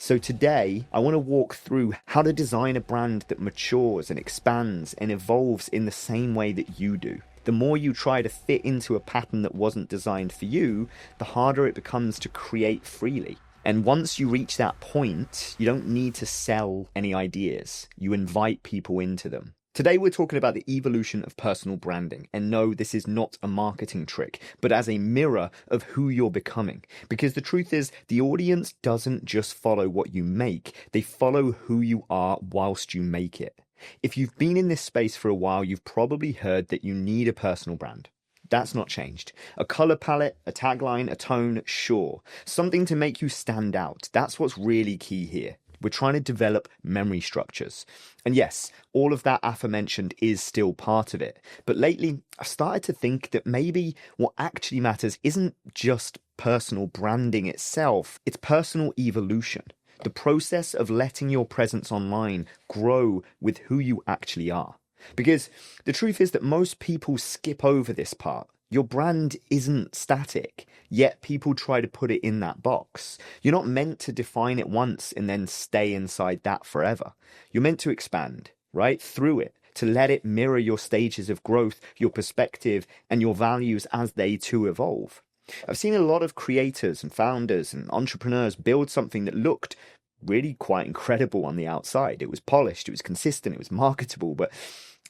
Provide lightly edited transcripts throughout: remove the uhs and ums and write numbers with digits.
So today, I want to walk through how to design a brand that matures and expands and evolves in the same way that you do. The more you try to fit into a pattern that wasn't designed for you, the harder it becomes to create freely. And once you reach that point, you don't need to sell any ideas. You invite people into them. Today we're talking about the evolution of personal branding. And no, this is not a marketing trick, but as a mirror of who you're becoming. Because the truth is, the audience doesn't just follow what you make, they follow who you are whilst you make it. If you've been in this space for a while, you've probably heard that you need a personal brand. That's not changed. A color palette, a tagline, a tone, sure. Something to make you stand out. That's what's really key here. We're trying to develop memory structures. And yes, all of that aforementioned is still part of it. But lately, I've started to think that maybe what actually matters isn't just personal branding itself, it's personal evolution. The process of letting your presence online grow with who you actually are. Because the truth is that most people skip over this part. Your brand isn't static, yet people try to put it in that box. You're not meant to define it once and then stay inside that forever. You're meant to expand, right, through it, to let it mirror your stages of growth, your perspective, and your values as they too evolve. I've seen a lot of creators and founders and entrepreneurs build something that looked really quite incredible on the outside. It was polished, it was consistent, it was marketable, but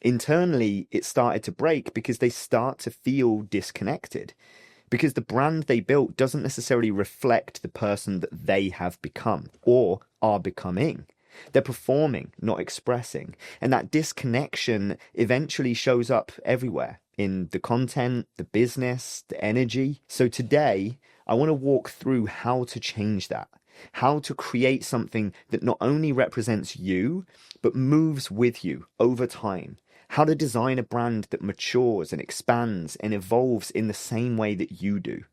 internally it started to break because they start to feel disconnected. Because the brand they built doesn't necessarily reflect the person that they have become or are becoming. They're performing, not expressing. And that disconnection eventually shows up everywhere in the content, the business, the energy. So today, I want to walk through how to change that. How to create something that not only represents you, but moves with you over time. How to design a brand that matures and expands and evolves in the same way that you do.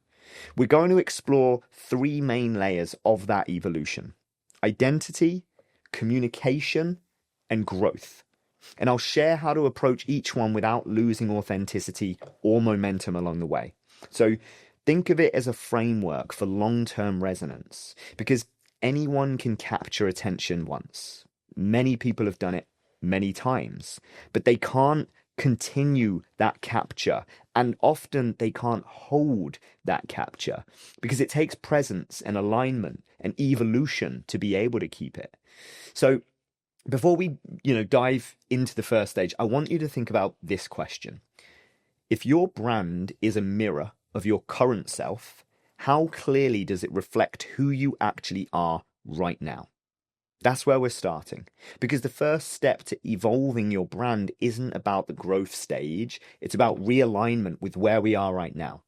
We're going to explore three main layers of that evolution: identity, communication, and growth. And I'll share how to approach each one without losing authenticity or momentum along the way. So think of it as a framework for long-term resonance, because anyone can capture attention once. Many people have done it many times, but they can't continue that capture, and often they can't hold that capture because it takes presence and alignment and evolution to be able to keep it. So before we dive into the first stage, I want you to think about this question. If your brand is a mirror of your current self, how clearly does it reflect who you actually are right now? That's where we're starting, because the first step to evolving your brand isn't about the growth stage, it's about realignment with where we are right now.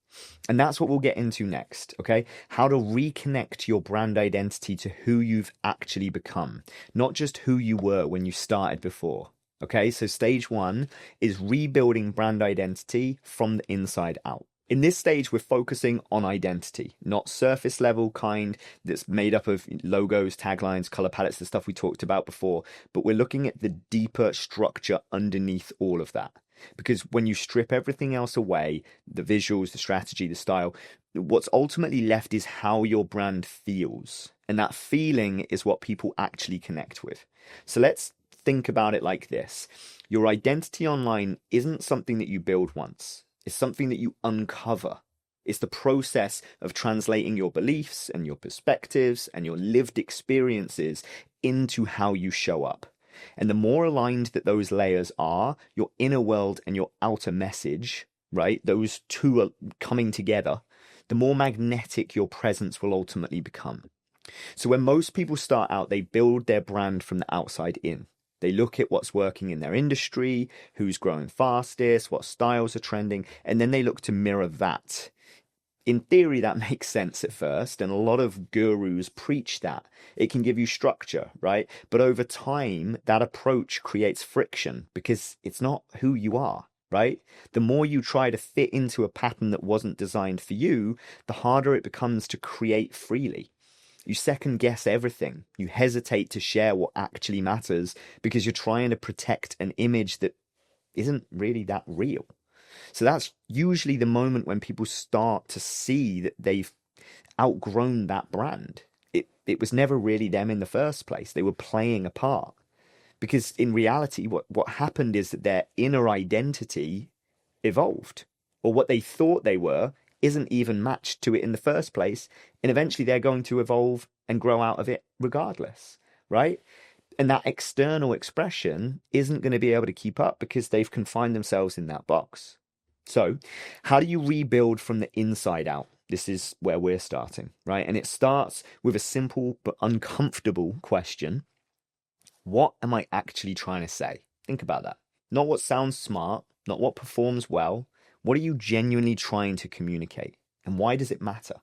And that's what we'll get into next, okay? How to reconnect your brand identity to who you've actually become, not just who you were when you started before. Okay, so stage one is rebuilding brand identity from the inside out. In this stage, we're focusing on identity, not surface level kind that's made up of logos, taglines, color palettes, the stuff we talked about before, but we're looking at the deeper structure underneath all of that. Because when you strip everything else away, the visuals, the strategy, the style, what's ultimately left is how your brand feels. And that feeling is what people actually connect with. So let's think about it like this. Your identity online isn't something that you build once. It's something that you uncover. It's the process of translating your beliefs and your perspectives and your lived experiences into how you show up. And the more aligned that those layers are, your inner world and your outer message, right? Those two are coming together, the more magnetic your presence will ultimately become. So when most people start out, they build their brand from the outside in. They look at what's working in their industry, who's growing fastest, what styles are trending, and then they look to mirror that. In theory, that makes sense at first, and a lot of gurus preach that. It can give you structure, right? But over time, that approach creates friction because it's not who you are, right? The more you try to fit into a pattern that wasn't designed for you, the harder it becomes to create freely. You second guess everything. You hesitate to share what actually matters because you're trying to protect an image that isn't really that real. So that's usually the moment when people start to see that they've outgrown that brand. it was never really them in the first place. They were playing a part. Because in reality, what happened is that their inner identity evolved, or what they thought they were isn't even matched to it in the first place. And eventually they're going to evolve and grow out of it regardless, right? And that external expression isn't going to be able to keep up because they've confined themselves in that box. So how do you rebuild from the inside out? This is where we're starting, right? And it starts with a simple but uncomfortable question. What am I actually trying to say? Think about that. Not what sounds smart, not what performs well. What are you genuinely trying to communicate? And why does it matter?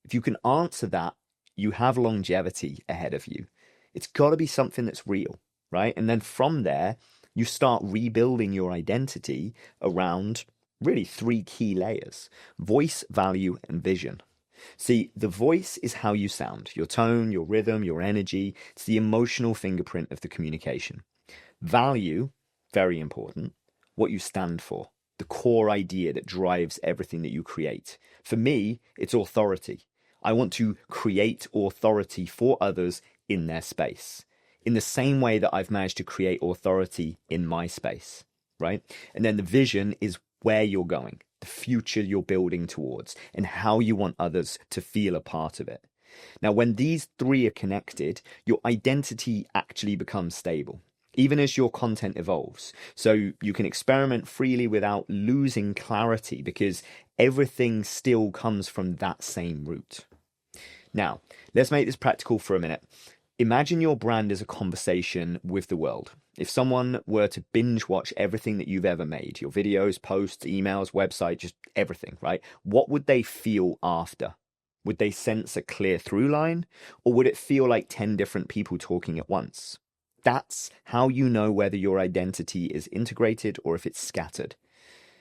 If you can answer that, you have longevity ahead of you. It's got to be something that's real, right? And then from there, you start rebuilding your identity around really 3 key layers: voice, value, and vision. See, the voice is how you sound, your tone, your rhythm, your energy. It's the emotional fingerprint of the communication. Value, very important, what you stand for, the core idea that drives everything that you create. For me, it's authority. I want to create authority for others in their space, in the same way that I've managed to create authority in my space, right? And then the vision is where you're going, the future you're building towards, and how you want others to feel a part of it. Now, when these 3 are connected, your identity actually becomes stable, even as your content evolves. So you can experiment freely without losing clarity because everything still comes from that same root. Now, let's make this practical for a minute. Imagine your brand as a conversation with the world. If someone were to binge watch everything that you've ever made, your videos, posts, emails, website, just everything, right? What would they feel after? Would they sense a clear through line, or would it feel like 10 different people talking at once? That's how you know whether your identity is integrated or if it's scattered.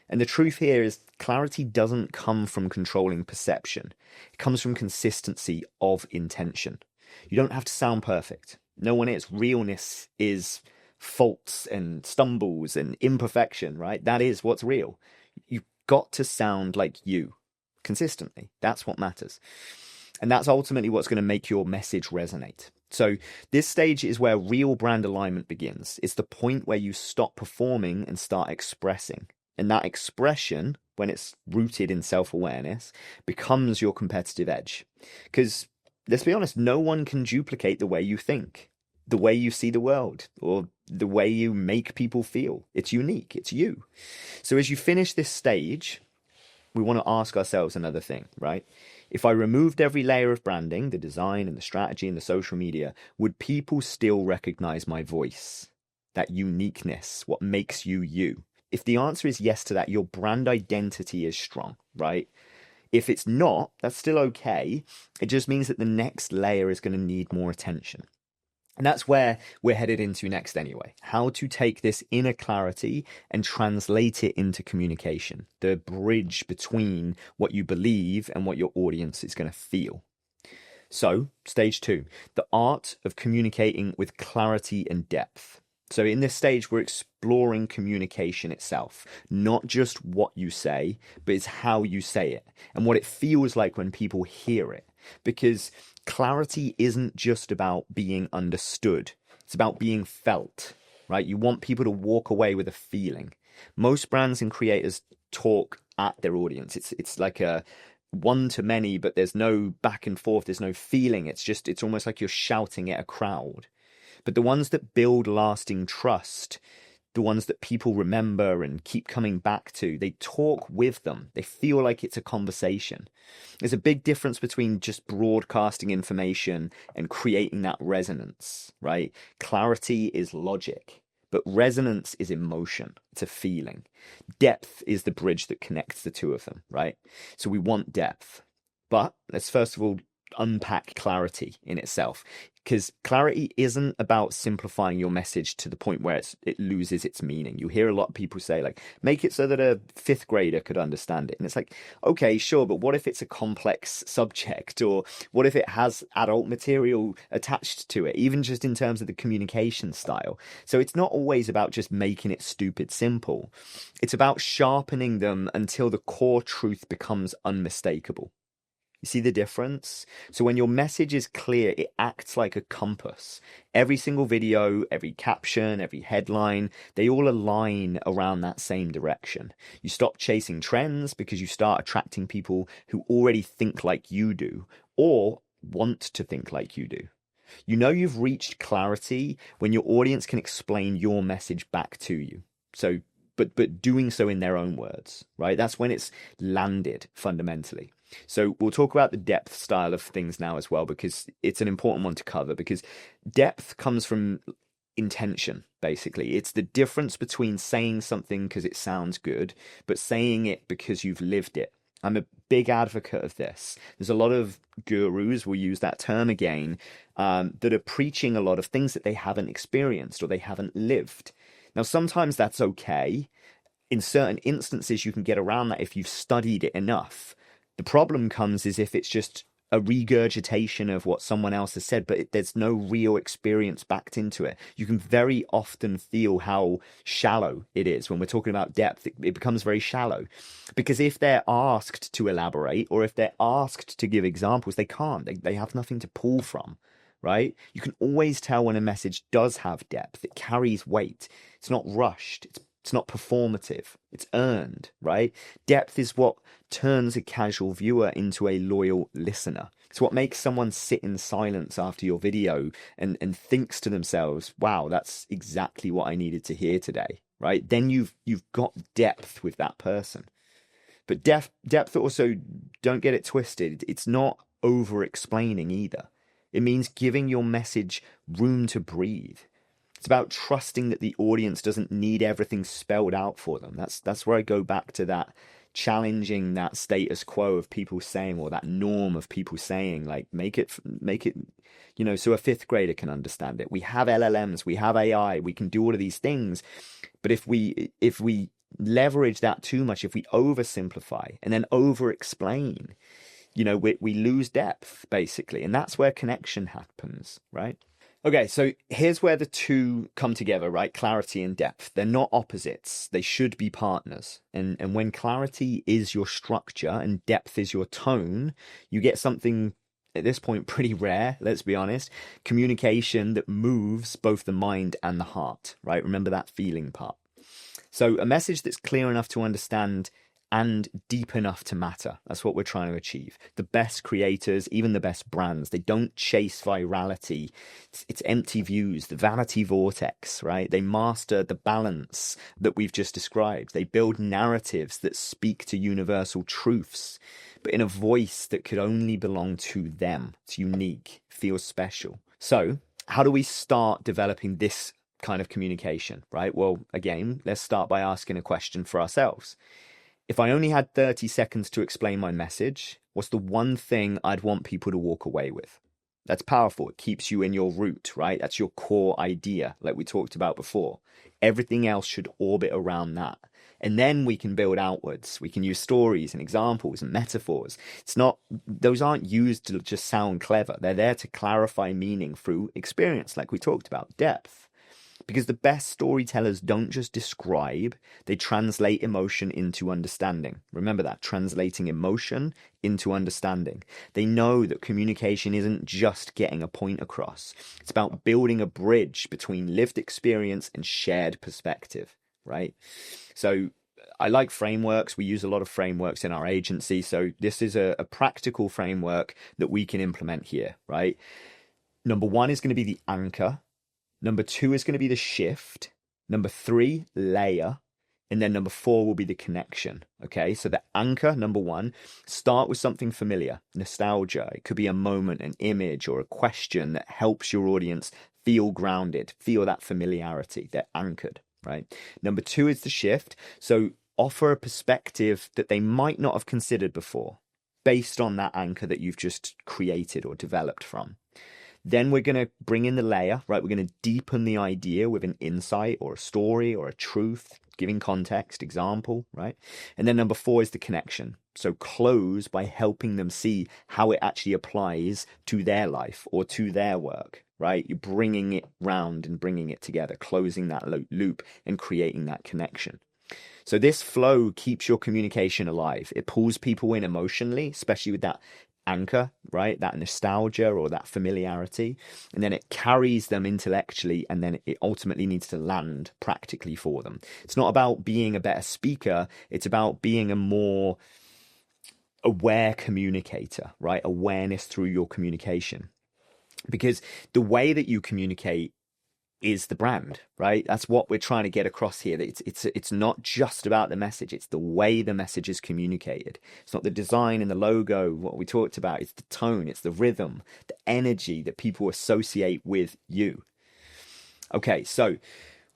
And the truth here is clarity doesn't come from controlling perception. It comes from consistency of intention. You don't have to sound perfect. No one is. Realness is faults and stumbles and imperfection, right? That is what's real. You've got to sound like you consistently. That's what matters. And that's ultimately what's going to make your message resonate. So this stage is where real brand alignment begins. It's the point where you stop performing and start expressing. And that expression, when it's rooted in self-awareness, becomes your competitive edge. Because let's be honest, no one can duplicate the way you think, the way you see the world, or the way you make people feel. It's unique. It's you. So as you finish this stage, we want to ask ourselves another thing, right? If I removed every layer of branding, the design and the strategy and the social media, would people still recognize my voice, that uniqueness, what makes you you? If the answer is yes to that, your brand identity is strong, right? If it's not, that's still okay. It just means that the next layer is going to need more attention. And that's where we're headed into next anyway. How to take this inner clarity and translate it into communication. The bridge between what you believe and what your audience is going to feel. So, stage 2, the art of communicating with clarity and depth. So in this stage, we're exploring communication itself, not just what you say, but it's how you say it and what it feels like when people hear it. Because clarity isn't just about being understood. It's about being felt, right? You want people to walk away with a feeling. Most brands and creators talk at their audience. It's like a one to many, but there's no back and forth. There's no feeling. It's almost like you're shouting at a crowd. But the ones that build lasting trust, the ones that people remember and keep coming back to, they talk with them. They feel like it's a conversation. There's a big difference between just broadcasting information and creating that resonance, right? Clarity is logic, but resonance is emotion. It's a feeling. Depth is the bridge that connects the two of them, right? So we want depth. But let's first of all unpack clarity in itself, because clarity isn't about simplifying your message to the point where it loses its meaning. You hear a lot of people say, like, make it so that a 5th grader could understand it. And it's like, okay, sure, but what if it's a complex subject? Or what if it has adult material attached to it, even just in terms of the communication style? So it's not always about just making it stupid simple. It's about sharpening them until the core truth becomes unmistakable. You see the difference? So when your message is clear, it acts like a compass. Every single video, every caption, every headline, they all align around that same direction. You stop chasing trends because you start attracting people who already think like you do or want to think like you do. You know you've reached clarity when your audience can explain your message back to you. So, but doing so in their own words, right? That's when it's landed fundamentally. So we'll talk about the depth style of things now as well, because it's an important one to cover, because depth comes from intention, basically. It's the difference between saying something because it sounds good, but saying it because you've lived it. I'm a big advocate of this. There's a lot of gurus, we'll use that term again, that are preaching a lot of things that they haven't experienced or they haven't lived. Now, sometimes that's okay. In certain instances, you can get around that if you've studied it enough. The problem comes is if it's just a regurgitation of what someone else has said, but there's no real experience backed into it. You can very often feel how shallow it is. When we're talking about depth, it becomes very shallow. Because if they're asked to elaborate or if they're asked to give examples, they can't. They have nothing to pull from, right? You can always tell when a message does have depth. It carries weight. It's not rushed. It's not performative. It's earned, right? Depth is what turns a casual viewer into a loyal listener. It's what makes someone sit in silence after your video and thinks to themselves, wow, that's exactly what I needed to hear today, right? Then you've got depth with that person. But depth also, don't get it twisted, it's not over-explaining either. It means giving your message room to breathe. It's about trusting that the audience doesn't need everything spelled out for them. That's where I go back to that, challenging that status quo of people saying, or that norm of people saying, like, make it, you know, so a fifth grader can understand it. We have LLMs, we have AI, we can do all of these things. But if we leverage that too much, if we oversimplify and then over-explain, you know, we lose depth, basically. And that's where connection happens, right? Okay, so here's where the two come together, right? Clarity and depth. They're not opposites. They should be partners. And when clarity is your structure and depth is your tone, you get something at this point pretty rare, let's be honest. Communication that moves both the mind and the heart, right? Remember that feeling part. So a message that's clear enough to understand and deep enough to matter. That's what we're trying to achieve. The best creators, even the best brands, they don't chase virality. It's empty views, the vanity vortex, right? They master the balance that we've just described. They build narratives that speak to universal truths, but in a voice that could only belong to them. It's unique, feels special. So how do we start developing this kind of communication, right? Well, again, let's start by asking a question for ourselves. If I only had 30 seconds to explain my message, what's the one thing I'd want people to walk away with? That's powerful. It keeps you in your root, right? That's your core idea, like we talked about before. Everything else should orbit around that. And then we can build outwards. We can use stories and examples and metaphors. Those aren't used to just sound clever. They're there to clarify meaning through experience, like we talked about, depth. Because the best storytellers don't just describe, they translate emotion into understanding. Remember that, translating emotion into understanding. They know that communication isn't just getting a point across. It's about building a bridge between lived experience and shared perspective, right? So I like frameworks. We use a lot of frameworks in our agency. So this is a practical framework that we can implement here, right? Number one is going to be the anchor. Number two is going to be the shift. Number three, layer. And then number four will be the connection. Okay, so the anchor, number one, start with something familiar, nostalgia. It could be a moment, an image, or a question that helps your audience feel grounded, feel that familiarity. They're anchored, right? Number two is the shift. So offer a perspective that they might not have considered before, based on that anchor that you've just created or developed from. Then we're going to bring in the layer, right? We're going to deepen the idea with an insight or a story or a truth, giving context, example, right? And then number four is the connection. So close by helping them see how it actually applies to their life or to their work, right? You're bringing it round and bringing it together, closing that loop and creating that connection. So this flow keeps your communication alive. It pulls people in emotionally, especially with that anchor, right? That nostalgia or that familiarity. And then it carries them intellectually, and then it ultimately needs to land practically for them. It's not about being a better speaker, it's about being a more aware communicator, right? Awareness through your communication. Because the way that you communicate is the brand, right? That's what we're trying to get across here. It's not just about the message, it's the way the message is communicated. It's not the design and the logo, what we talked about, it's the tone, it's the rhythm, the energy that people associate with you. Okay, so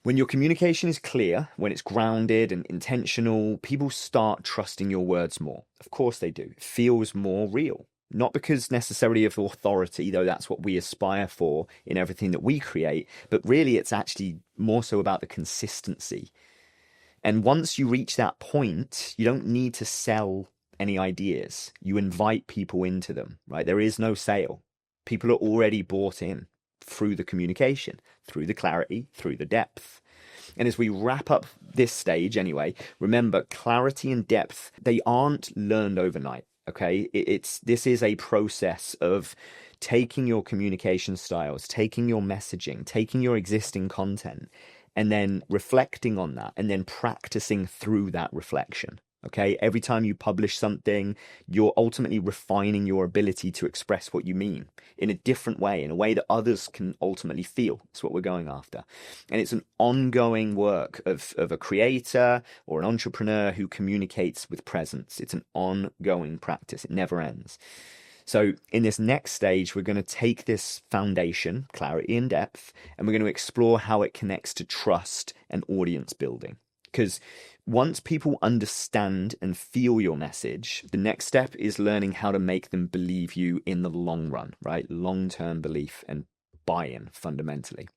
when your communication is clear, when it's grounded and intentional, people start trusting your words more. Of course they do. It feels more real. Not because necessarily of authority, though that's what we aspire for in everything that we create, but really it's actually more so about the consistency. And once you reach that point, you don't need to sell any ideas. You invite people into them, right? There is no sale. People are already bought in through the communication, through the clarity, through the depth. And as we wrap up this stage anyway, remember clarity and depth, they aren't learned overnight. Okay, this is a process of taking your communication styles, taking your messaging, taking your existing content, and then reflecting on that, and then practicing through that reflection. Okay, every time you publish something, you're ultimately refining your ability to express what you mean in a different way, in a way that others can ultimately feel. That's what we're going after. And it's an ongoing work of a creator or an entrepreneur who communicates with presence. It's an ongoing practice. It never ends. So in this next stage, we're going to take this foundation, clarity and depth, and we're going to explore how it connects to trust and audience building. Because once people understand and feel your message, the next step is learning how to make them believe you in the long run, right? Long-term belief and buy-in fundamentally.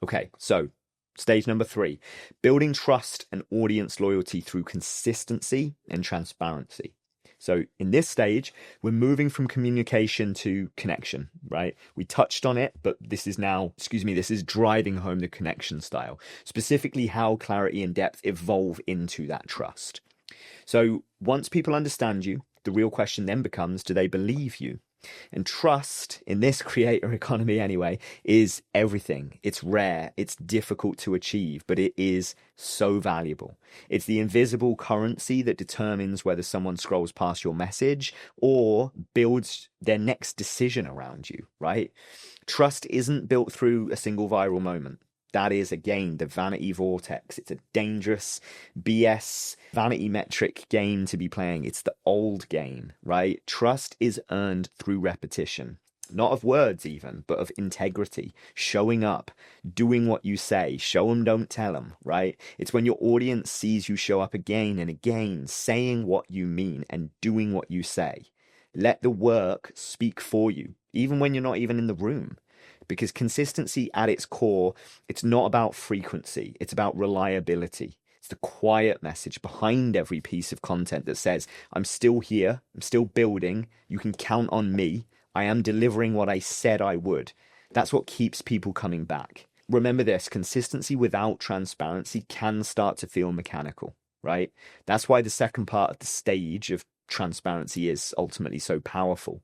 Okay, so stage number 3, building trust and audience loyalty through consistency and transparency. So in this stage, we're moving from communication to connection, right? We touched on it, but this is driving home the connection style, specifically how clarity and depth evolve into that trust. So once people understand you, the real question then becomes, do they believe you? And trust in this creator economy anyway is everything. It's rare, it's difficult to achieve, but it is so valuable. It's the invisible currency that determines whether someone scrolls past your message or builds their next decision around you, right? Trust isn't built through a single viral moment. That is, again, the vanity vortex. It's a dangerous BS vanity metric game to be playing. It's the old game, right? Trust is earned through repetition, not of words even, but of integrity, showing up, doing what you say, show them, don't tell them, right? It's when your audience sees you show up again and again, saying what you mean and doing what you say. Let the work speak for you, even when you're not even in the room. Because consistency at its core, it's not about frequency, it's about reliability. It's the quiet message behind every piece of content that says, I'm still here, I'm still building, you can count on me, I am delivering what I said I would. That's what keeps people coming back. Remember this, consistency without transparency can start to feel mechanical, right? That's why the second part of the stage of transparency is ultimately so powerful,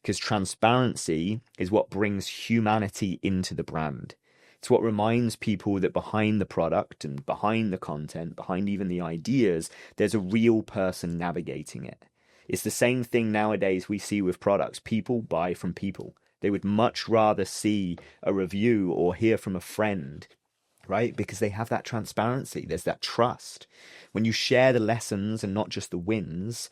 because transparency is what brings humanity into the brand. It's what reminds people that behind the product and behind the content, behind even the ideas, there's a real person navigating it. It's the same thing nowadays we see with products. People buy from people. They would much rather see a review or hear from a friend, right? Because they have that transparency. There's that trust. When you share the lessons and not just the wins,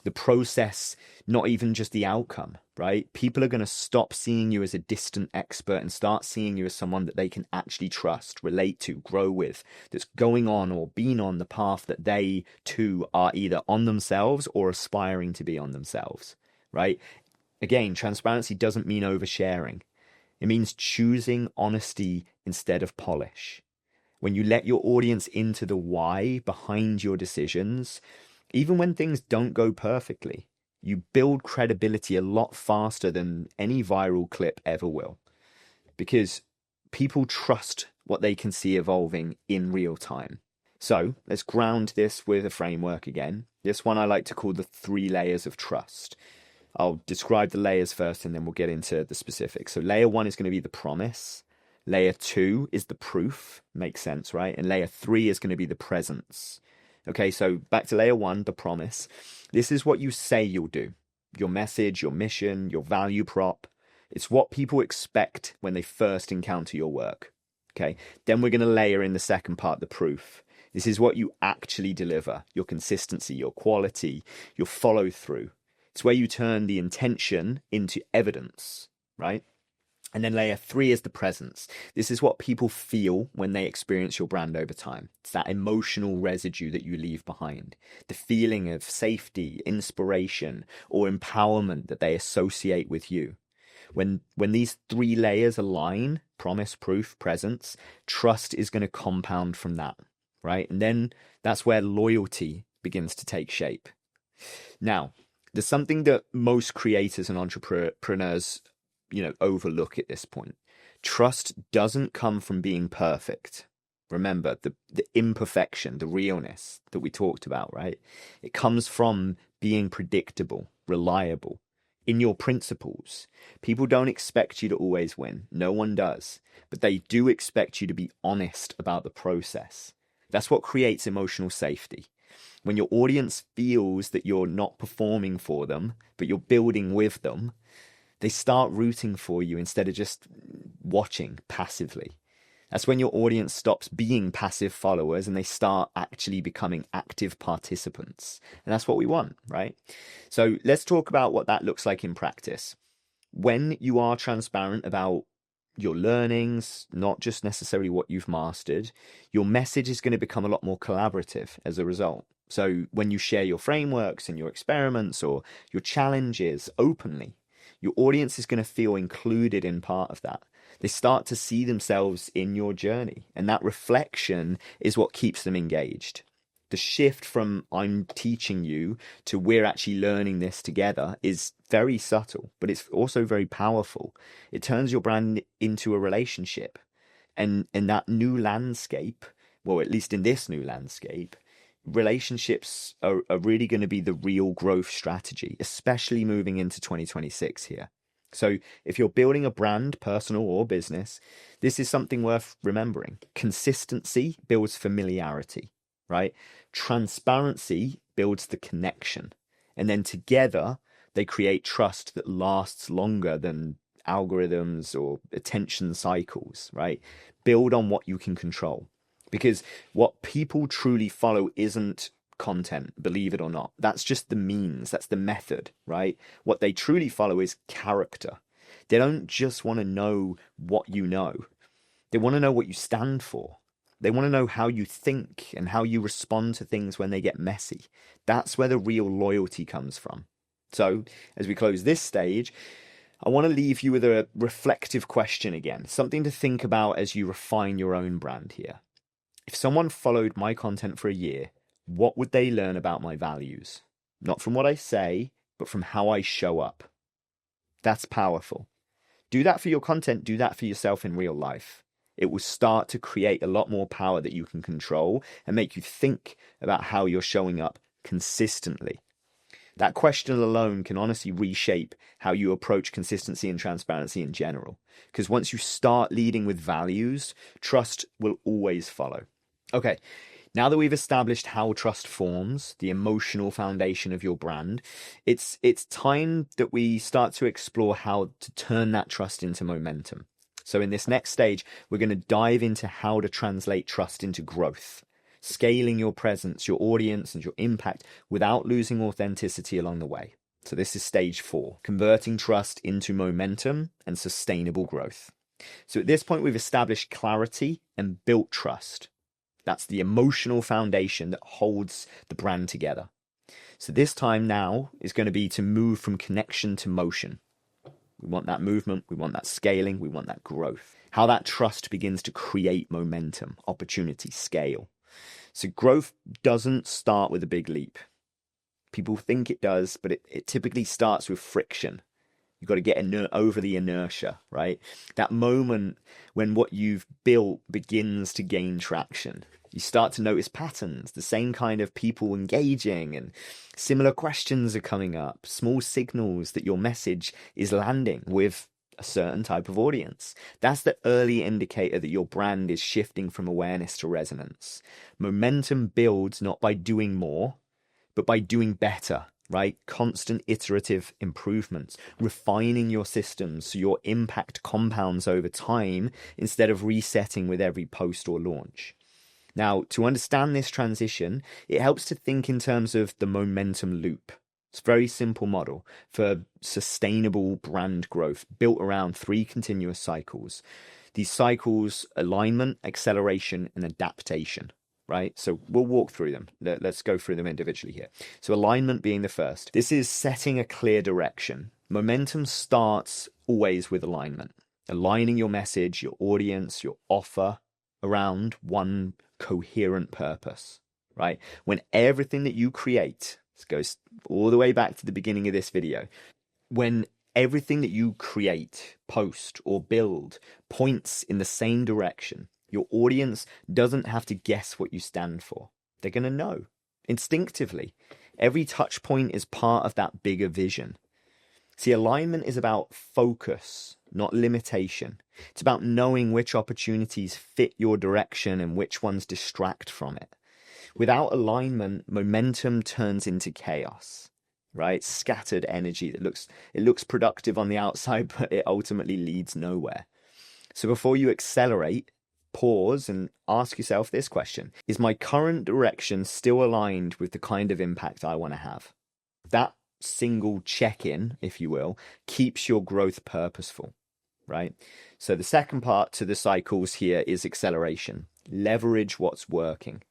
the process, not even just the outcome, right? People are going to stop seeing you as a distant expert and start seeing you as someone that they can actually trust, relate to, grow with, that's going on or been on the path that they too are either on themselves or aspiring to be on themselves, right? Again, transparency doesn't mean oversharing. It means choosing honesty instead of polish. When you let your audience into the why behind your decisions, even when things don't go perfectly, you build credibility a lot faster than any viral clip ever will. Because people trust what they can see evolving in real time. So let's ground this with a framework again. This one I like to call the 3 layers of trust. I'll describe the layers first and then we'll get into the specifics. So layer 1 is going to be the promise. Layer 2 is the proof. Makes sense, right? And layer 3 is going to be the presence. Okay, so back to layer 1, the promise. This is what you say you'll do. Your message, your mission, your value prop. It's what people expect when they first encounter your work. Okay, then we're going to layer in the second part, the proof. This is what you actually deliver, your consistency, your quality, your follow through. It's where you turn the intention into evidence, right? And then layer 3 is the presence. This is what people feel when they experience your brand over time. It's that emotional residue that you leave behind, the feeling of safety, inspiration, or empowerment that they associate with you. When these 3 layers align, promise, proof, presence, trust is going to compound from that, right? And then that's where loyalty begins to take shape. Now, there's something that most creators and entrepreneurs, overlook at this point. Trust doesn't come from being perfect. Remember the imperfection, the realness that we talked about, right? It comes from being predictable, reliable in your principles. People don't expect you to always win. No one does, but they do expect you to be honest about the process. That's what creates emotional safety. When your audience feels that you're not performing for them, but you're building with them, they start rooting for you instead of just watching passively. That's when your audience stops being passive followers and they start actually becoming active participants. And that's what we want, right? So let's talk about what that looks like in practice. When you are transparent about your learnings, not just necessarily what you've mastered, your message is going to become a lot more collaborative as a result. So when you share your frameworks and your experiments or your challenges openly, your audience is going to feel included in part of that. They start to see themselves in your journey, and that reflection is what keeps them engaged. The shift from I'm teaching you to we're actually learning this together is very subtle, but it's also very powerful. It turns your brand into a relationship. And in that new landscape, well, at least in this new landscape, relationships are really going to be the real growth strategy, especially moving into 2026 here. So if you're building a brand, personal or business, this is something worth remembering. Consistency builds familiarity, right? Transparency builds the connection. And then together, they create trust that lasts longer than algorithms or attention cycles, right? Build on what you can control. Because what people truly follow isn't content, believe it or not. That's just the means, that's the method, right? What they truly follow is character. They don't just want to know what you know. They want to know what you stand for. They want to know how you think and how you respond to things when they get messy. That's where the real loyalty comes from. So, as we close this stage, I want to leave you with a reflective question again, something to think about as you refine your own brand here. If someone followed my content for a year, what would they learn about my values? Not from what I say, but from how I show up. That's powerful. Do that for your content, do that for yourself in real life. It will start to create a lot more power that you can control and make you think about how you're showing up consistently. That question alone can honestly reshape how you approach consistency and transparency in general. Because once you start leading with values, trust will always follow. Okay, now that we've established how trust forms, the emotional foundation of your brand, it's time that we start to explore how to turn that trust into momentum. So in this next stage, we're going to dive into how to translate trust into growth, scaling your presence, your audience, and your impact without losing authenticity along the way. So this is stage 4, converting trust into momentum and sustainable growth. So at this point, we've established clarity and built trust. That's the emotional foundation that holds the brand together. So this time now is going to be to move from connection to motion. We want that movement, we want that scaling, we want that growth. How that trust begins to create momentum, opportunity, scale. So growth doesn't start with a big leap. People think it does, but it typically starts with friction. You've got to get over the inertia, right? That moment when what you've built begins to gain traction. You start to notice patterns, the same kind of people engaging, and similar questions are coming up, small signals that your message is landing with a certain type of audience. That's the early indicator that your brand is shifting from awareness to resonance. Momentum builds not by doing more, but by doing better, right? Constant iterative improvements, refining your systems so your impact compounds over time instead of resetting with every post or launch. Now, to understand this transition, it helps to think in terms of the momentum loop. It's a very simple model for sustainable brand growth built around 3 continuous cycles. These cycles: alignment, acceleration, and adaptation, right? So we'll walk through them. Let's go through them individually here. So alignment being the first. This is setting a clear direction. Momentum starts always with alignment. Aligning your message, your audience, your offer around one coherent purpose, right? When everything that you create, this goes all the way back to the beginning of this video, when everything that you create, post, or build points in the same direction, your audience doesn't have to guess what you stand for. They're going to know instinctively. Every touch point is part of that bigger vision. See, alignment is about focus, not limitation. It's about knowing which opportunities fit your direction and which ones distract from it. Without alignment, momentum turns into chaos, right? Scattered energy that looks productive on the outside, but it ultimately leads nowhere. So before you accelerate, pause and ask yourself this question: is my current direction still aligned with the kind of impact I want to have? That single check-in, if you will, keeps your growth purposeful, right? So the second part to the cycles here is acceleration. Leverage what's working.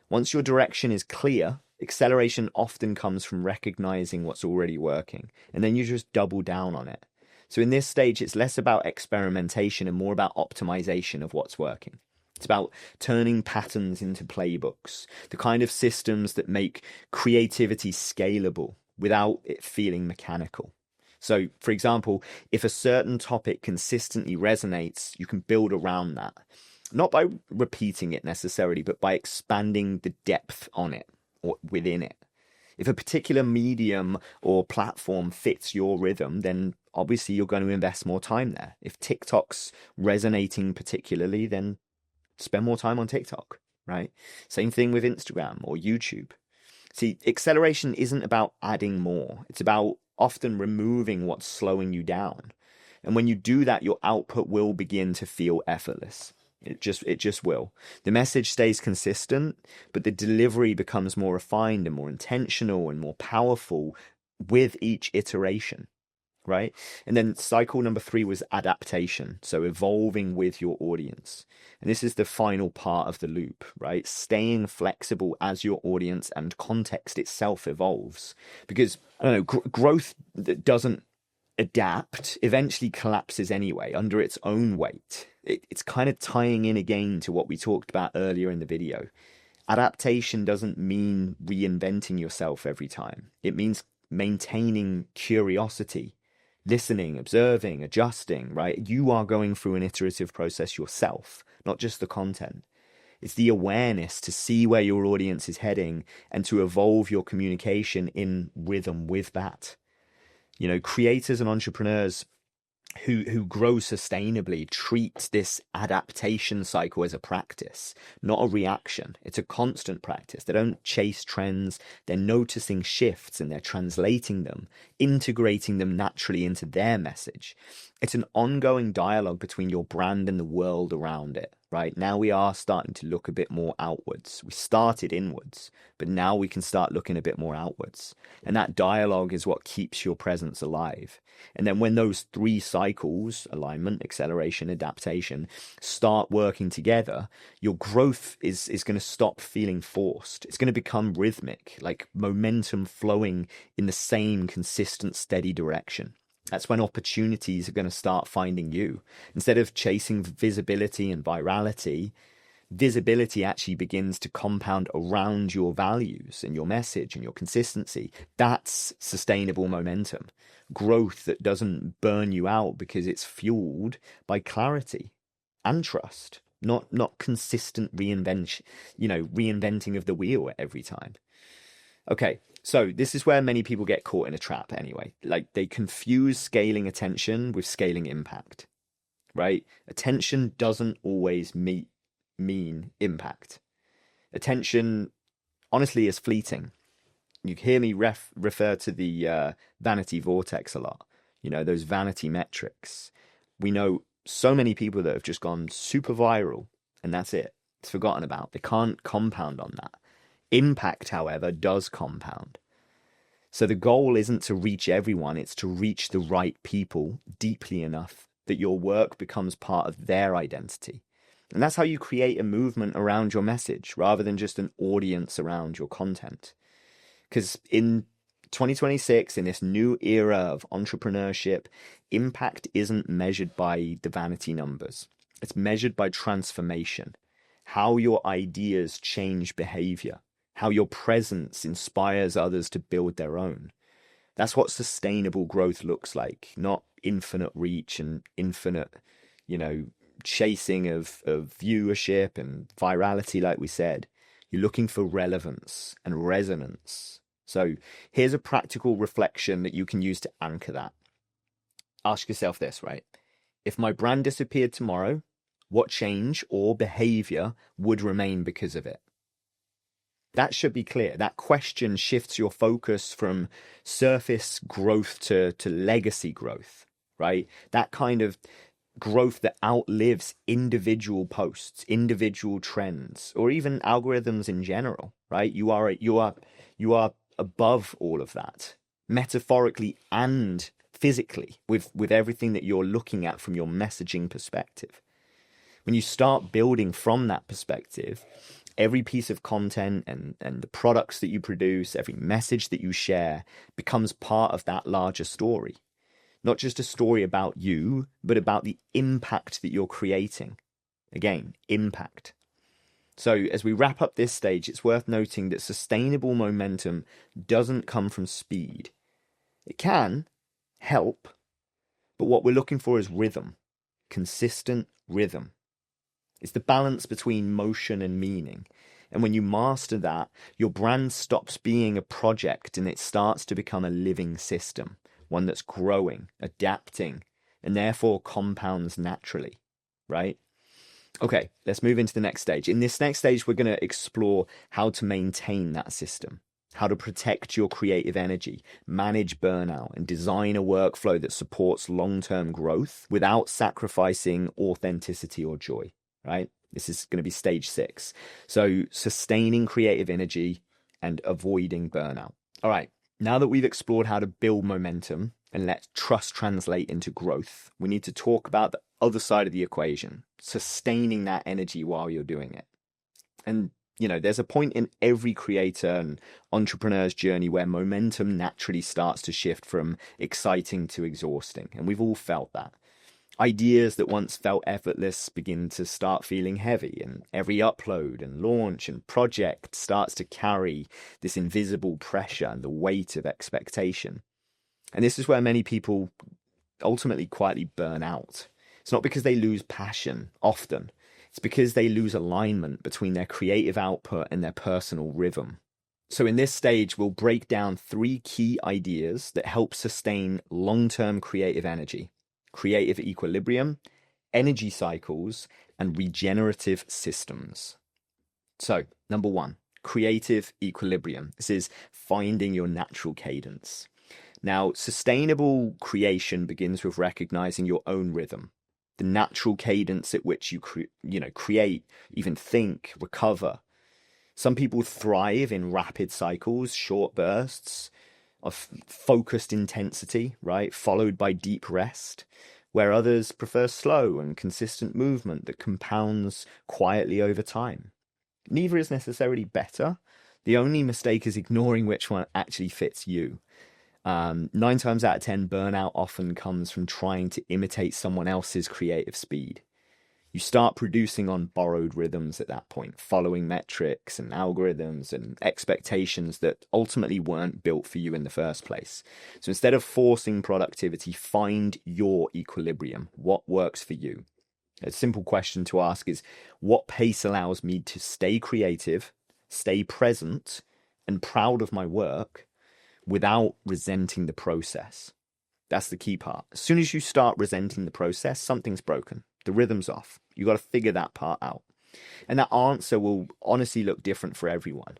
Once your direction is clear, acceleration often comes from recognizing what's already working, and then you just double down on it. So in this stage, it's less about experimentation and more about optimization of what's working. It's about turning patterns into playbooks, the kind of systems that make creativity scalable without it feeling mechanical. So, for example, if a certain topic consistently resonates, you can build around that. Not by repeating it necessarily, but by expanding the depth on it or within it. If a particular medium or platform fits your rhythm, then obviously you're going to invest more time there. If TikTok's resonating particularly, then spend more time on TikTok, right? Same thing with Instagram or YouTube. See, acceleration isn't about adding more. It's about often removing what's slowing you down. And when you do that, your output will begin to feel effortless. It just will. The message stays consistent, but the delivery becomes more refined and more intentional and more powerful with each iteration, right? And then cycle number 3 was adaptation. So evolving with your audience. And this is the final part of the loop, right? Staying flexible as your audience and context itself evolves. Because, I don't know, growth that doesn't adapt eventually collapses anyway under its own weight. It's kind of tying in again to what we talked about earlier in the video. Adaptation doesn't mean reinventing yourself every time. It means maintaining curiosity, listening, observing, adjusting, right? You are going through an iterative process yourself, not just the content. It's the awareness to see where your audience is heading and to evolve your communication in rhythm with that. You know, creators and entrepreneurs who grow sustainably treat this adaptation cycle as a practice, not a reaction. It's a constant practice. They don't chase trends. They're noticing shifts and they're translating them, integrating them naturally into their message. It's an ongoing dialogue between your brand and the world around it, right? Now we are starting to look a bit more outwards. We started inwards, but now we can start looking a bit more outwards. And that dialogue is what keeps your presence alive. And then when those 3 cycles, alignment, acceleration, adaptation, start working together, your growth is going to stop feeling forced. It's going to become rhythmic, like momentum flowing in the same consistent, steady direction. That's when opportunities are going to start finding you. Instead of chasing visibility and virality, visibility actually begins to compound around your values and your message and your consistency. That's sustainable momentum. Growth that doesn't burn you out because it's fueled by clarity and trust, not consistent reinventing of the wheel every time. Okay, so this is where many people get caught in a trap anyway. Like, they confuse scaling attention with scaling impact, right? Attention doesn't always mean impact. Attention, honestly, is fleeting. You hear me refer to the vanity vortex a lot. Those vanity metrics. We know so many people that have just gone super viral, and that's it. It's forgotten about. They can't compound on that. Impact, however, does compound. So the goal isn't to reach everyone, it's to reach the right people deeply enough that your work becomes part of their identity. And that's how you create a movement around your message rather than just an audience around your content. Because in 2026, in this new era of entrepreneurship, impact isn't measured by the vanity numbers. It's measured by transformation, how your ideas change behavior, how your presence inspires others to build their own. That's what sustainable growth looks like, not infinite reach and infinite, chasing of viewership and virality, like we said. You're looking for relevance and resonance. So here's a practical reflection that you can use to anchor that. Ask yourself this, right? If my brand disappeared tomorrow, what change or behavior would remain because of it? That should be clear. That question shifts your focus from surface growth to legacy growth, right? That kind of growth that outlives individual posts, individual trends, or even algorithms in general, right? You are above all of that, metaphorically and physically, with everything that you're looking at from your messaging perspective. When you start building from that perspective, every piece of content and the products that you produce, every message that you share becomes part of that larger story. Not just a story about you, but about the impact that you're creating. Again, impact. So as we wrap up this stage, it's worth noting that sustainable momentum doesn't come from speed. It can help, but what we're looking for is rhythm, consistent rhythm. It's the balance between motion and meaning. And when you master that, your brand stops being a project and it starts to become a living system, one that's growing, adapting, and therefore compounds naturally, right? Okay, let's move into the next stage. In this next stage, we're going to explore how to maintain that system, how to protect your creative energy, manage burnout, and design a workflow that supports long-term growth without sacrificing authenticity or joy, right? This is going to be stage 6. So sustaining creative energy and avoiding burnout. All right, now that we've explored how to build momentum and let trust translate into growth, we need to talk about the other side of the equation, sustaining that energy while you're doing it. And, there's a point in every creator and entrepreneur's journey where momentum naturally starts to shift from exciting to exhausting. And we've all felt that. Ideas that once felt effortless begin to start feeling heavy, and every upload and launch and project starts to carry this invisible pressure and the weight of expectation. And this is where many people ultimately quietly burn out. It's not because they lose passion, often. It's because they lose alignment between their creative output and their personal rhythm. So in this stage, we'll break down 3 key ideas that help sustain long-term creative energy: creative equilibrium, energy cycles, and regenerative systems. So, number 1, creative equilibrium. This is finding your natural cadence. Now, sustainable creation begins with recognizing your own rhythm, the natural cadence at which you create, even think, recover. Some people thrive in rapid cycles, short bursts of focused intensity, right, followed by deep rest, where others prefer slow and consistent movement that compounds quietly over time. Neither is necessarily better. The only mistake is ignoring which one actually fits you. 9 times out of 10, burnout often comes from trying to imitate someone else's creative speed. You start producing on borrowed rhythms at that point, following metrics and algorithms and expectations that ultimately weren't built for you in the first place. So instead of forcing productivity, find your equilibrium, what works for you. A simple question to ask is, what pace allows me to stay creative, stay present, and proud of my work without resenting the process? That's the key part. As soon as you start resenting the process, something's broken. The rhythm's off. You got to figure that part out. And that answer will honestly look different for everyone.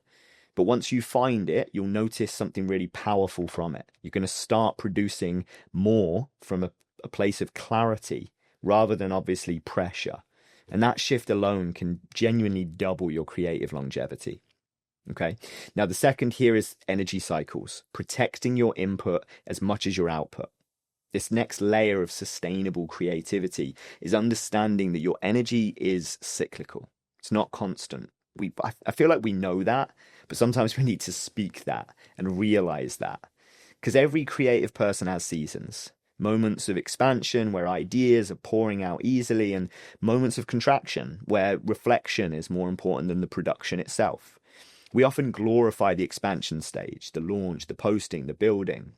But once you find it, you'll notice something really powerful from it. You're going to start producing more from a place of clarity rather than obviously pressure. And that shift alone can genuinely double your creative longevity. Okay. Now, the second here is energy cycles, protecting your input as much as your output. This next layer of sustainable creativity is understanding that your energy is cyclical. It's not constant. I feel like we know that, but sometimes we need to speak that and realize that. Because every creative person has seasons. Moments of expansion where ideas are pouring out easily, and moments of contraction where reflection is more important than the production itself. We often glorify the expansion stage, the launch, the posting, the building.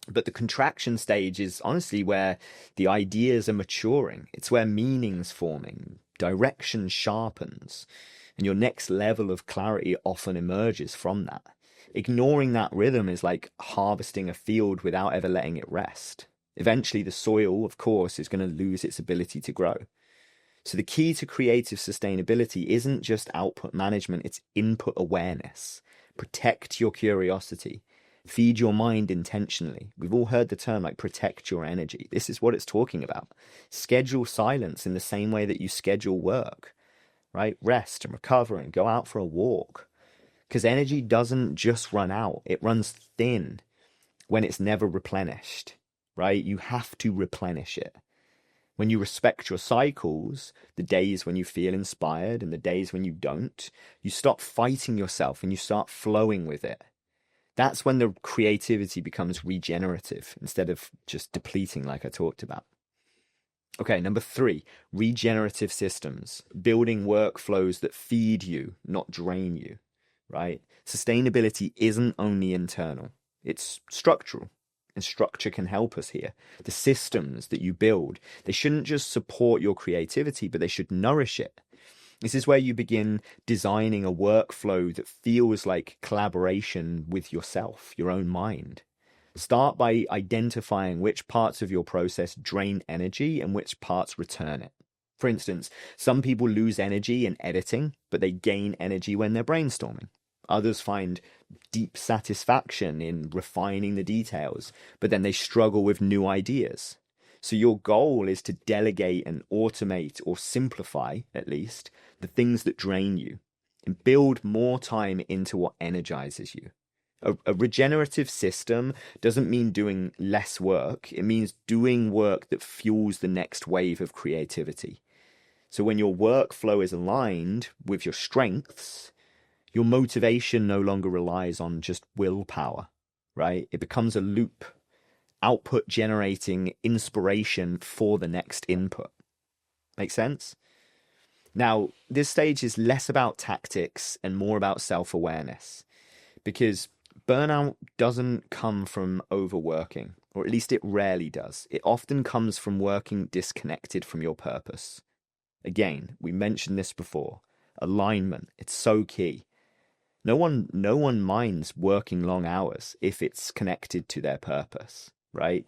But the contraction stage is honestly where the ideas are maturing. It's where meaning's forming, direction sharpens, and your next level of clarity often emerges from that. Ignoring that rhythm is like harvesting a field without ever letting it rest. Eventually, the soil, of course, is going to lose its ability to grow. So the key to creative sustainability isn't just output management, it's input awareness. Protect your curiosity. Feed your mind intentionally. We've all heard the term like protect your energy. This is what it's talking about. Schedule silence in the same way that you schedule work, right? Rest and recover and go out for a walk. Because energy doesn't just run out. It runs thin when it's never replenished, right? You have to replenish it. When you respect your cycles, the days when you feel inspired and the days when you don't, you stop fighting yourself and you start flowing with it. That's when the creativity becomes regenerative instead of just depleting like I talked about. Okay, number 3, regenerative systems, building workflows that feed you, not drain you, right? Sustainability isn't only internal, it's structural. And structure can help us here. The systems that you build, they shouldn't just support your creativity, but they should nourish it. This is where you begin designing a workflow that feels like collaboration with yourself, your own mind. Start by identifying which parts of your process drain energy and which parts return it. For instance, some people lose energy in editing, but they gain energy when they're brainstorming. Others find deep satisfaction in refining the details, but then they struggle with new ideas. So your goal is to delegate and automate or simplify, at least, the things that drain you and build more time into what energizes you. A regenerative system doesn't mean doing less work. It means doing work that fuels the next wave of creativity. So when your workflow is aligned with your strengths, your motivation no longer relies on just willpower, right? It becomes a loop, output generating inspiration for the next input. Make sense? Now, this stage is less about tactics and more about self-awareness, because burnout doesn't come from overworking, or at least it rarely does. It often comes from working disconnected from your purpose. Again, we mentioned this before. Alignment, it's so key. No one minds working long hours if it's connected to their purpose, right?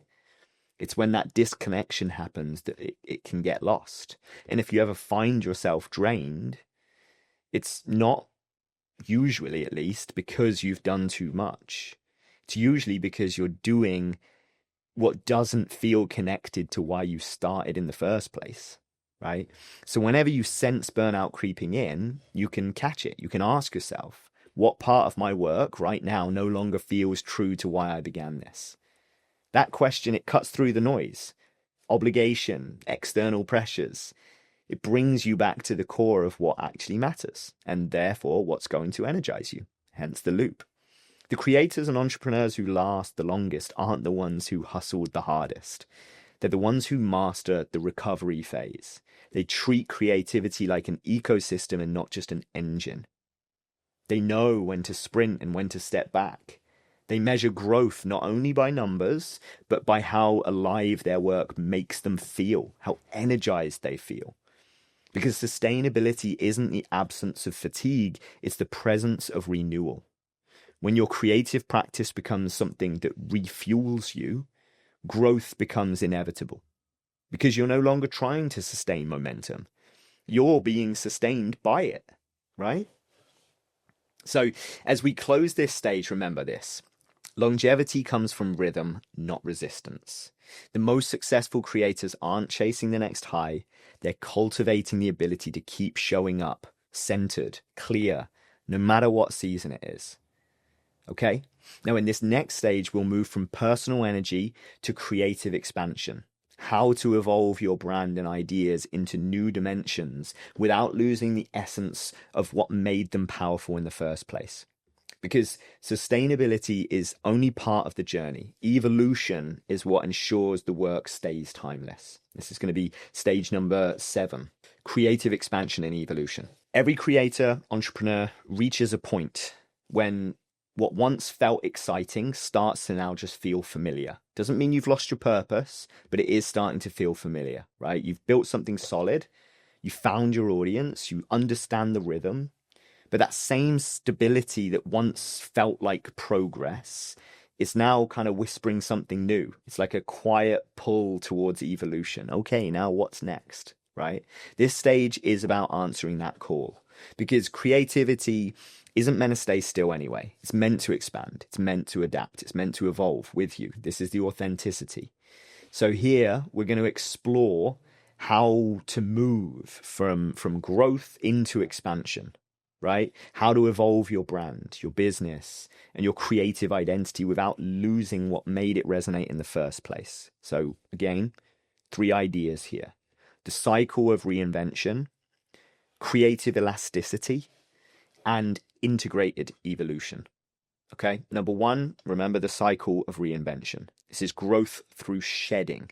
It's when that disconnection happens that it can get lost. And if you ever find yourself drained, it's not usually, at least, because you've done too much. It's usually because you're doing what doesn't feel connected to why you started in the first place, right? So whenever you sense burnout creeping in, you can catch it. You can ask yourself, what part of my work right now no longer feels true to why I began this? That question, it cuts through the noise. Obligation, external pressures. It brings you back to the core of what actually matters, and therefore what's going to energize you, hence the loop. The creators and entrepreneurs who last the longest aren't the ones who hustled the hardest. They're the ones who master the recovery phase. They treat creativity like an ecosystem and not just an engine. They know when to sprint and when to step back. They measure growth not only by numbers, but by how alive their work makes them feel, how energized they feel. Because sustainability isn't the absence of fatigue, it's the presence of renewal. When your creative practice becomes something that refuels you, growth becomes inevitable. Because you're no longer trying to sustain momentum. You're being sustained by it, right? So as we close this stage, remember this. Longevity comes from rhythm, not resistance. The most successful creators aren't chasing the next high. They're cultivating the ability to keep showing up, centered, clear, no matter what season it is. Okay? Now, in this next stage, we'll move from personal energy to creative expansion. How to evolve your brand and ideas into new dimensions without losing the essence of what made them powerful in the first place. Because sustainability is only part of the journey. Evolution is what ensures the work stays timeless. This is going to be stage number 7, creative expansion and evolution. Every creator, entrepreneur reaches a point when what once felt exciting starts to now just feel familiar. Doesn't mean you've lost your purpose, but it is starting to feel familiar, right? You've built something solid. You found your audience. You understand the rhythm. But that same stability that once felt like progress is now kind of whispering something new. It's like a quiet pull towards evolution. Okay, now what's next, right? This stage is about answering that call, because creativity isn't meant to stay still anyway. It's meant to expand. It's meant to adapt. It's meant to evolve with you. This is the authenticity. So here we're going to explore how to move from growth into expansion, right? How to evolve your brand, your business, and your creative identity without losing what made it resonate in the first place. So again, 3 ideas here. The cycle of reinvention, creative elasticity, and integrated evolution. Okay, number 1, remember the cycle of reinvention. This is growth through shedding.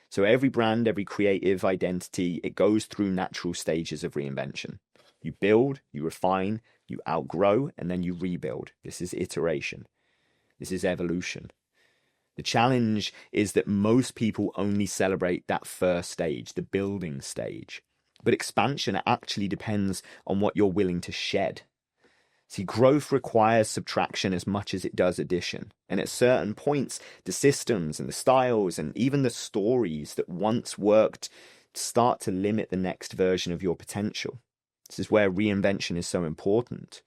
So every brand, every creative identity, it goes through natural stages of reinvention. You build, you refine, you outgrow, and then you rebuild. This is iteration. This is evolution. The challenge is that most people only celebrate that first stage, the building stage. But expansion actually depends on what you're willing to shed. See, growth requires subtraction as much as it does addition. And at certain points, the systems and the styles and even the stories that once worked start to limit the next version of your potential. This is where reinvention is so important,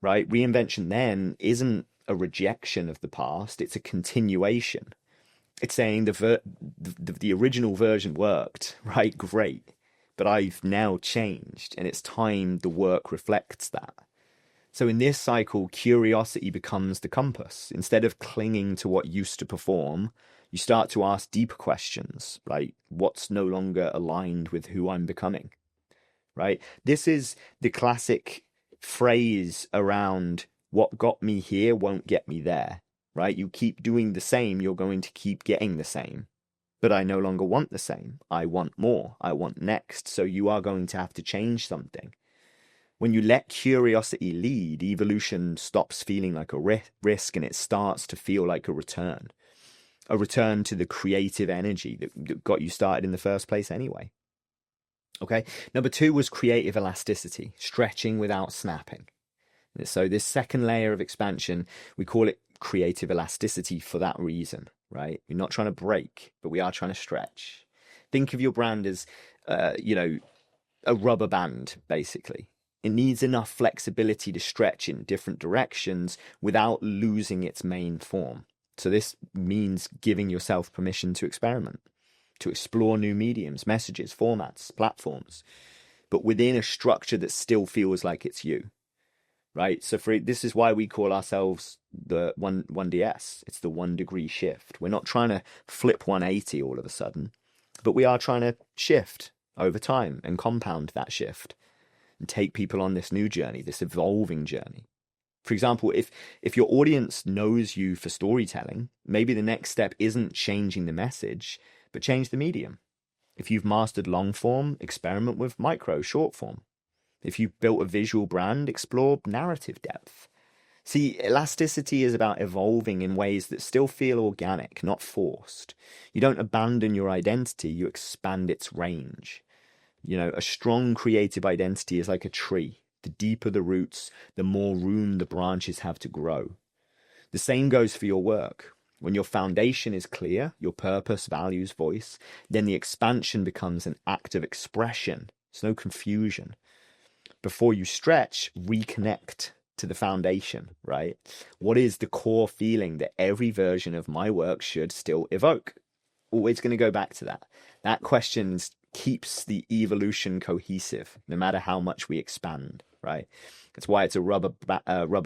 right? Reinvention then isn't a rejection of the past. It's a continuation. It's saying the original version worked, right? Great. But I've now changed, and it's time the work reflects that. So in this cycle, curiosity becomes the compass. Instead of clinging to what used to perform, you start to ask deeper questions, like what's no longer aligned with who I'm becoming, right? This is the classic phrase around what got me here won't get me there, right? You keep doing the same, you're going to keep getting the same. But I no longer want the same. I want more. I want next. So you are going to have to change something. When you let curiosity lead, evolution stops feeling like a risk and it starts to feel like a return to the creative energy that got you started in the first place anyway. Okay. Number 2 was creative elasticity, stretching without snapping. So this second layer of expansion, we call it creative elasticity for that reason, right? We're not trying to break, but we are trying to stretch. Think of your brand as, a rubber band, basically. It needs enough flexibility to stretch in different directions without losing its main form. So this means giving yourself permission to experiment, to explore new mediums, messages, formats, platforms, but within a structure that still feels like it's you, right? So this is why we call ourselves the 1DS. It's the 1 degree shift. We're not trying to flip 180 all of a sudden, but we are trying to shift over time and compound that shift and take people on this new journey, this evolving journey. For example, if your audience knows you for storytelling, maybe the next step isn't changing the message, but change the medium. If you've mastered long form, experiment with micro, short form. If you've built a visual brand, explore narrative depth. See, elasticity is about evolving in ways that still feel organic, not forced. You don't abandon your identity, you expand its range. A strong creative identity is like a tree. The deeper the roots, the more room the branches have to grow. The same goes for your work. When your foundation is clear, your purpose, values, voice, then the expansion becomes an act of expression. There's no confusion. Before you stretch, reconnect to the foundation, right? What is the core feeling that every version of my work should still evoke? Always going to go back to that. That question keeps the evolution cohesive, no matter how much we expand, right? That's why it's a rubber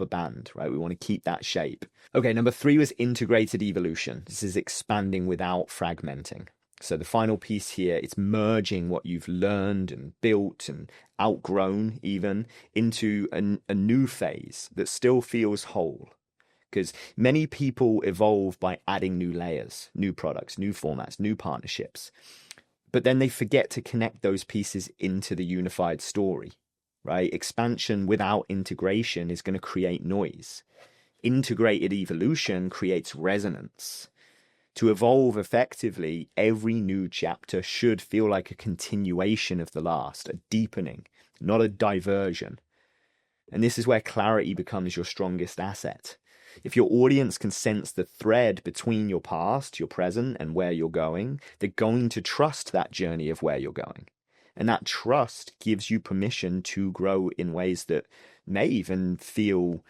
band, right? We want to keep that shape. Okay, number 3 was integrated evolution. This is expanding without fragmenting. So the final piece here, it's merging what you've learned and built and outgrown even into a new phase that still feels whole. Because many people evolve by adding new layers, new products, new formats, new partnerships. But then they forget to connect those pieces into the unified story, right? Expansion without integration is going to create noise. Integrated evolution creates resonance. To evolve effectively, every new chapter should feel like a continuation of the last, a deepening, not a diversion. And this is where clarity becomes your strongest asset. If your audience can sense the thread between your past, your present, and where you're going, they're going to trust that journey of where you're going. And that trust gives you permission to grow in ways that may even feel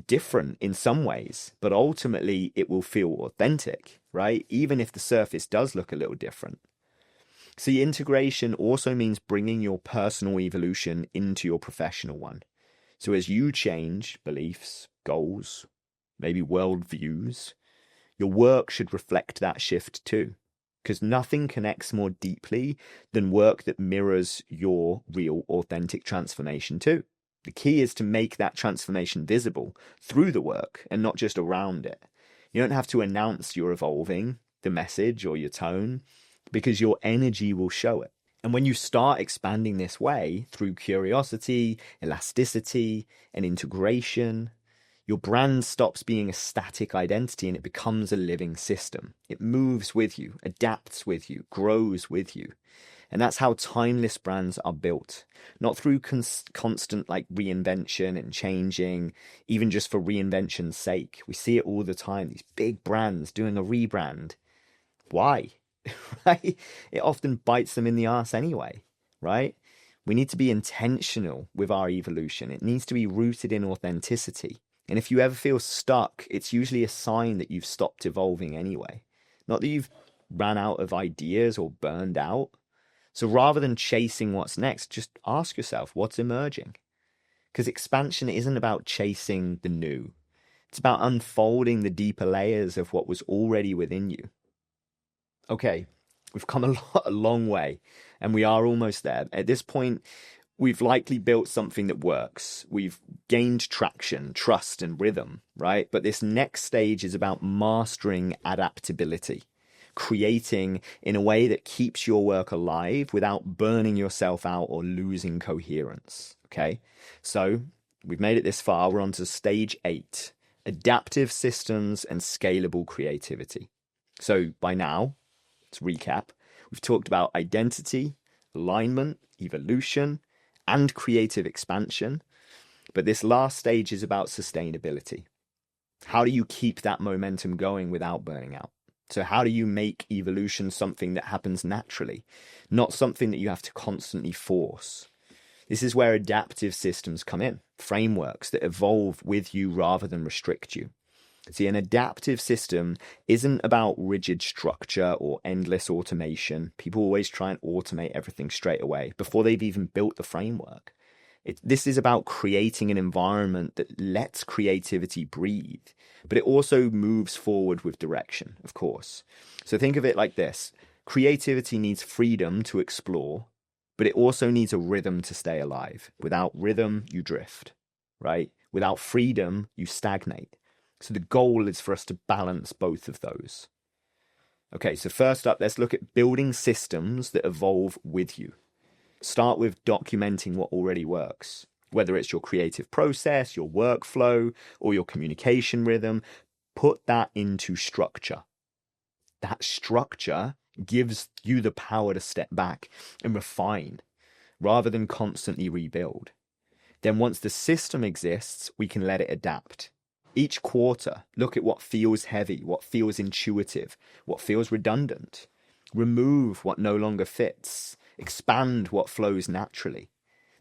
different in some ways, but ultimately it will feel authentic, right? Even if the surface does look a little different. See, integration also means bringing your personal evolution into your professional one. So as you change beliefs, goals, maybe worldviews, your work should reflect that shift too. Because nothing connects more deeply than work that mirrors your real, authentic transformation too. The key is to make that transformation visible through the work and not just around it. You don't have to announce you're evolving the message or your tone, because your energy will show it. And when you start expanding this way through curiosity, elasticity, and integration, your brand stops being a static identity and it becomes a living system. It moves with you, adapts with you, grows with you. And that's how timeless brands are built. Not through constant reinvention and changing, even just for reinvention's sake. We see it all the time, these big brands doing a rebrand. Why? Right? It often bites them in the ass anyway, right? We need to be intentional with our evolution. It needs to be rooted in authenticity. And if you ever feel stuck, it's usually a sign that you've stopped evolving anyway. Not that you've ran out of ideas or burned out. So rather than chasing what's next, just ask yourself what's emerging. Because expansion isn't about chasing the new. It's about unfolding the deeper layers of what was already within you. Okay, we've come a long way, and we are almost there. At this point, we've likely built something that works. We've gained traction, trust, and rhythm, right? But this next stage is about mastering adaptability, creating in a way that keeps your work alive without burning yourself out or losing coherence, okay? So we've made it this far. We're on to stage 8, adaptive systems and scalable creativity. So by now, let's recap. We've talked about identity, alignment, evolution, and creative expansion. But this last stage is about sustainability. How do you keep that momentum going without burning out? So how do you make evolution something that happens naturally, not something that you have to constantly force? This is where adaptive systems come in, frameworks that evolve with you rather than restrict you. See, an adaptive system isn't about rigid structure or endless automation. People always try and automate everything straight away before they've even built the framework. This is about creating an environment that lets creativity breathe, but it also moves forward with direction, of course. So think of it like this. Creativity needs freedom to explore, but it also needs a rhythm to stay alive. Without rhythm, you drift, right? Without freedom, you stagnate. So the goal is for us to balance both of those. Okay, so first up, let's look at building systems that evolve with you. Start with documenting what already works, whether it's your creative process, your workflow, or your communication rhythm. Put that into structure. That structure gives you the power to step back and refine. rather than constantly rebuild. Then once the system exists, we can let it adapt. Each quarter, look at what feels heavy, what feels intuitive, what feels redundant. Remove what no longer fits. Expand what flows naturally.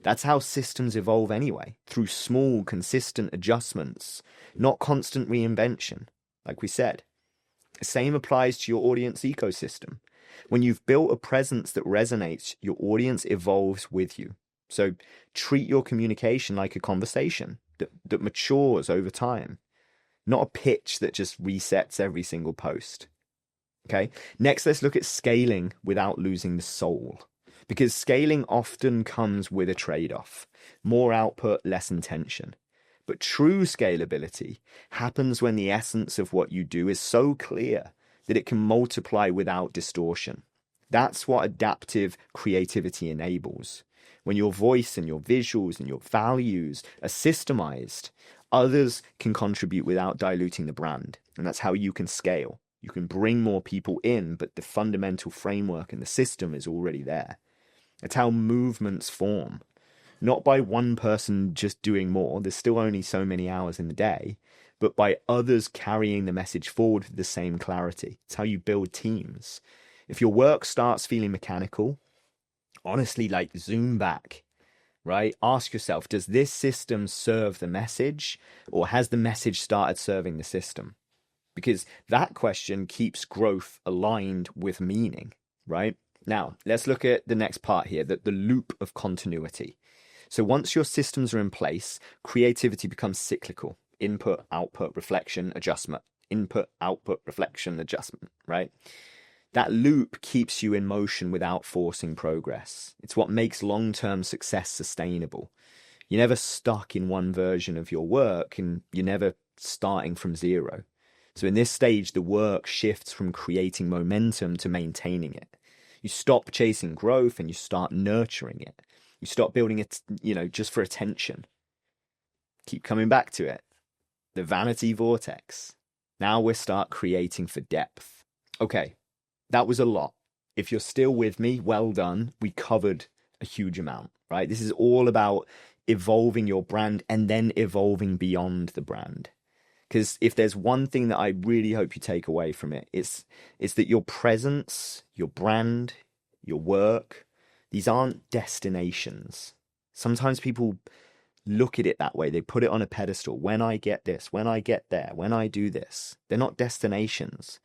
That's how systems evolve anyway, through small, consistent adjustments, not constant reinvention, like we said. The same applies to your audience ecosystem. When you've built a presence that resonates, your audience evolves with you. So treat your communication like a conversation that matures over time, not a pitch that just resets every single post. Okay, next let's look at scaling without losing the soul. Because scaling often comes with a trade-off. More output, less intention. But true scalability happens when the essence of what you do is so clear that it can multiply without distortion. That's what adaptive creativity enables. When your voice and your visuals and your values are systemized, others can contribute without diluting the brand. And that's how you can scale. You can bring more people in, but the fundamental framework and the system is already there. It's how movements form. Not by one person just doing more, there's still only so many hours in the day, but by others carrying the message forward with the same clarity. It's how you build teams. If your work starts feeling mechanical, honestly, like zoom back, right? Ask yourself, does this system serve the message, or has the message started serving the system? Because that question keeps growth aligned with meaning, right? Now, let's look at the next part here, the loop of continuity. So once your systems are in place, creativity becomes cyclical. Input, output, reflection, adjustment. Input, output, reflection, adjustment, right? That loop keeps you in motion without forcing progress. It's what makes long-term success sustainable. You're never stuck in one version of your work, and you're never starting from zero. So in this stage, the work shifts from creating momentum to maintaining it. You stop chasing growth and you start nurturing it. You stop building it, just for attention. Keep coming back to it. The vanity vortex. Now we start creating for depth. Okay, that was a lot. If you're still with me, well done. We covered a huge amount, right? This is all about evolving your brand and then evolving beyond the brand. Because if there's one thing that I really hope you take away from it, it's that your presence, your brand, your work, these aren't destinations. Sometimes people look at it that way. They put it on a pedestal. When I get this, when I get there, when I do this. They're not destinations.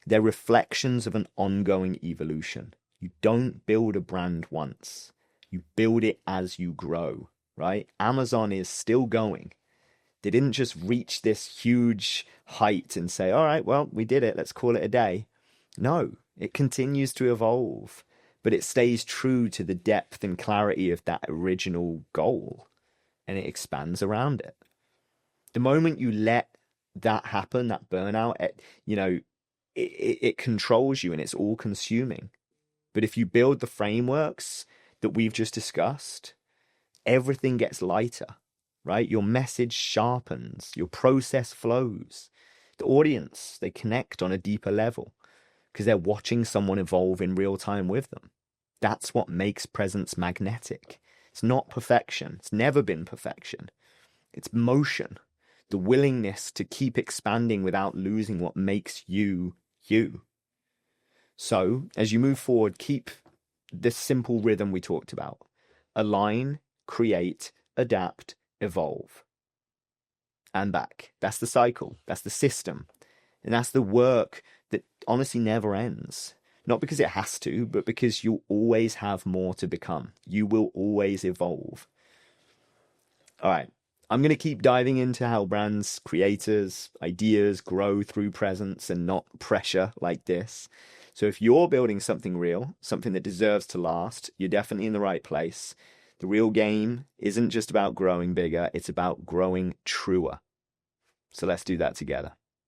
They're reflections of an ongoing evolution. You don't build a brand once. You build it as you grow, right? Amazon is still going. They didn't just reach this huge height and say, all right, well, we did it. Let's call it a day. No, it continues to evolve, but it stays true to the depth and clarity of that original goal, and it expands around it. The moment you let that happen, that burnout, it controls you and it's all consuming. But if you build the frameworks that we've just discussed, everything gets lighter. Right? Your message sharpens, your process flows. The audience, they connect on a deeper level because they're watching someone evolve in real time with them. That's what makes presence magnetic. It's not perfection. It's never been perfection. It's motion, the willingness to keep expanding without losing what makes you, you. So as you move forward, keep this simple rhythm we talked about. Align, create, adapt, evolve, and back. That's the cycle. That's the system. And that's the work that honestly never ends. Not because it has to, but because you'll always have more to become. You will always evolve. All right. I'm going to keep diving into how brands, creators, ideas grow through presence and not pressure like this. So if you're building something real, something that deserves to last, you're definitely in the right place. The real game isn't just about growing bigger, it's about growing truer. So let's do that together.